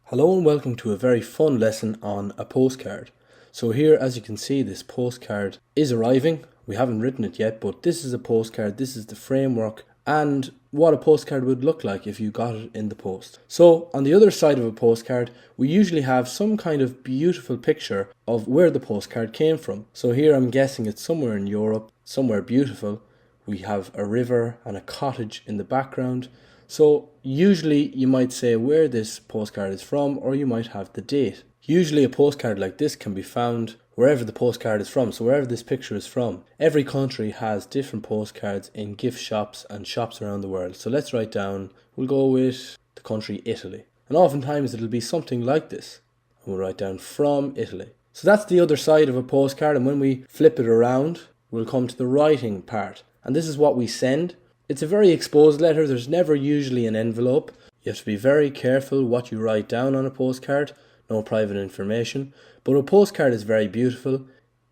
Hello and welcome to a very fun lesson on a postcard. So here, as you can see, this postcard is arriving. We haven't written it yet, but this is a postcard, this is the framework and what a postcard would look like if you got it in the post. So on the other side of a postcard, we usually have some kind of beautiful picture of where the postcard came from. So here I'm guessing it's somewhere in Europe, somewhere beautiful. We have a river and a cottage in the background. So usually you might say where this postcard is from, or you might have the date. Usually a postcard like this can be found wherever the postcard is from, so wherever this picture is from. Every country has different postcards in gift shops and shops around the world. So let's write down, we'll go with the country Italy. And oftentimes it'll be something like this. And we'll write down from Italy. So that's the other side of a postcard, and when we flip it around, we'll come to the writing part. And this is what we send. It's a very exposed letter. There's never usually an envelope. You have to be very careful what you write down on a postcard. No private information. But a postcard is very beautiful.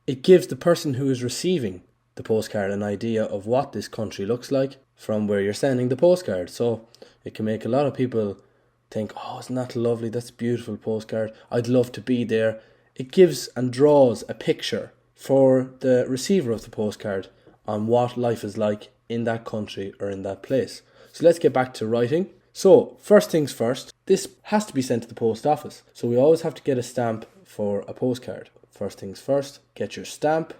It gives the person who is receiving the postcard an idea of what this country looks like from where you're sending the postcard. So it can make a lot of people think, oh, isn't that lovely? That's a beautiful postcard. I'd love to be there. It gives and draws a picture for the receiver of the postcard on what life is like in that country or in that place. So let's get back to writing. So first things first, this has to be sent to the post office. So we always have to get a stamp for a postcard. First things first, get your stamp,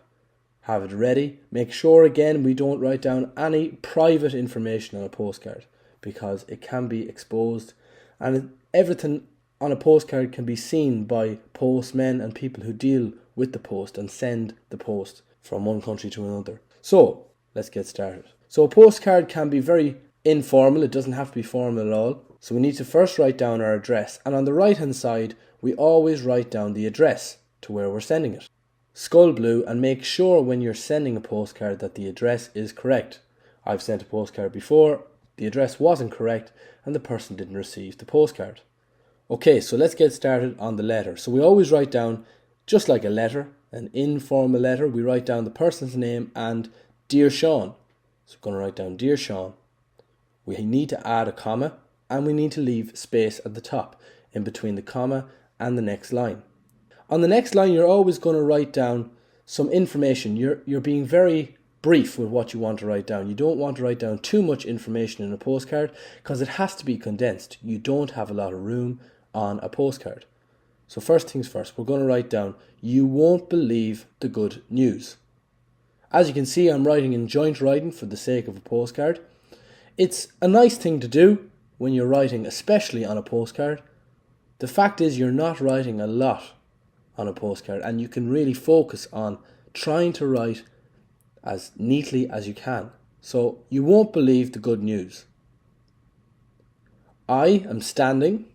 have it ready. Make sure again we don't write down any private information on a postcard because it can be exposed, and everything on a postcard can be seen by postmen and people who deal with the post and send the post from one country to another. So let's get started. So a postcard can be very informal. It doesn't have to be formal at all. So we need to first write down our address. And on the right hand side, we always write down the address to where we're sending it. Skull blue, and make sure when you're sending a postcard that the address is correct. I've sent a postcard before. The address wasn't correct and the person didn't receive the postcard. Okay, so let's get started on the letter. So we always write down, just like a letter, an informal letter, we write down the person's name and Dear Sean. So we're going to write down Dear Sean. We need to add a comma and we need to leave space at the top in between the comma and the next line. On the next line, you're always going to write down some information. You're being very brief with what you want to write down. You don't want to write down too much information in a postcard because it has to be condensed. You don't have a lot of room on a postcard. So first things first, we're going to write down, you won't believe the good news. As you can see, I'm writing in joint writing for the sake of a postcard. It's a nice thing to do when you're writing, especially on a postcard. The fact is you're not writing a lot on a postcard and you can really focus on trying to write as neatly as you can. So you won't believe the good news. I am standing,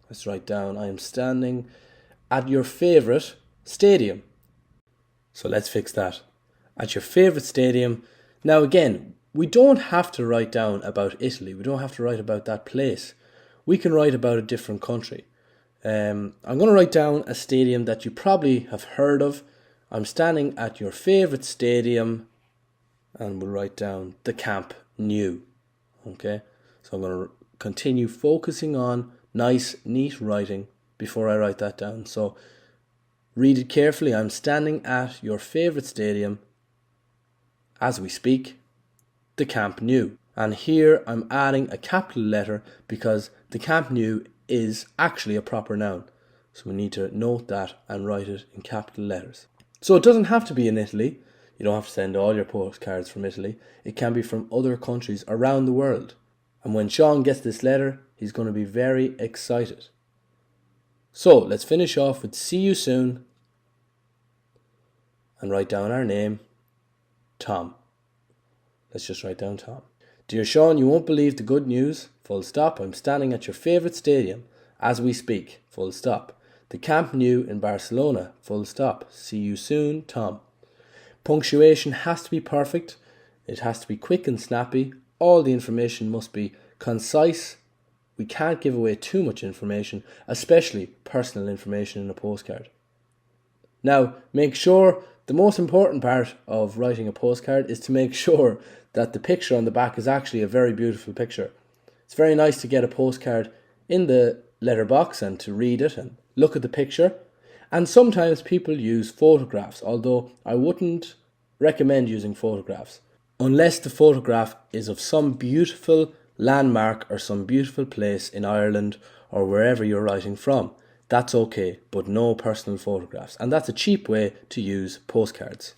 let's write down, I am standing at your favourite stadium. So let's fix that. At your favourite stadium. Now again, we don't have to write down about Italy. We don't have to write about that place. We can write about a different country. I'm going to write down a stadium that you probably have heard of. I'm standing at your favourite stadium, and we'll write down the Camp Nou. Okay, so I'm going to continue focusing on nice, neat writing before I write that down. So read it carefully. I'm standing at your favourite stadium as we speak, the Camp Nou. And here I'm adding a capital letter because the Camp Nou is actually a proper noun. So we need to note that and write it in capital letters. So it doesn't have to be in Italy. You don't have to send all your postcards from Italy. It can be from other countries around the world. And when Sean gets this letter, he's going to be very excited. So let's finish off with see you soon and write down our name, Tom. Let's just write down Tom. Dear Sean, you won't believe the good news, full stop. I'm standing at your favourite stadium as we speak, full stop. The Camp Nou in Barcelona, full stop. See you soon, Tom. Punctuation has to be perfect. It has to be quick and snappy. All the information must be concise. We can't give away too much information, especially personal information in a postcard. Now, make sure, the most important part of writing a postcard is to make sure that the picture on the back is actually a very beautiful picture. It's very nice to get a postcard in the letterbox and to read it and look at the picture. And sometimes people use photographs, although I wouldn't recommend using photographs unless the photograph is of some beautiful landmark or some beautiful place in Ireland or wherever you're writing from. That's okay, but no personal photographs. And that's a cheap way to use postcards.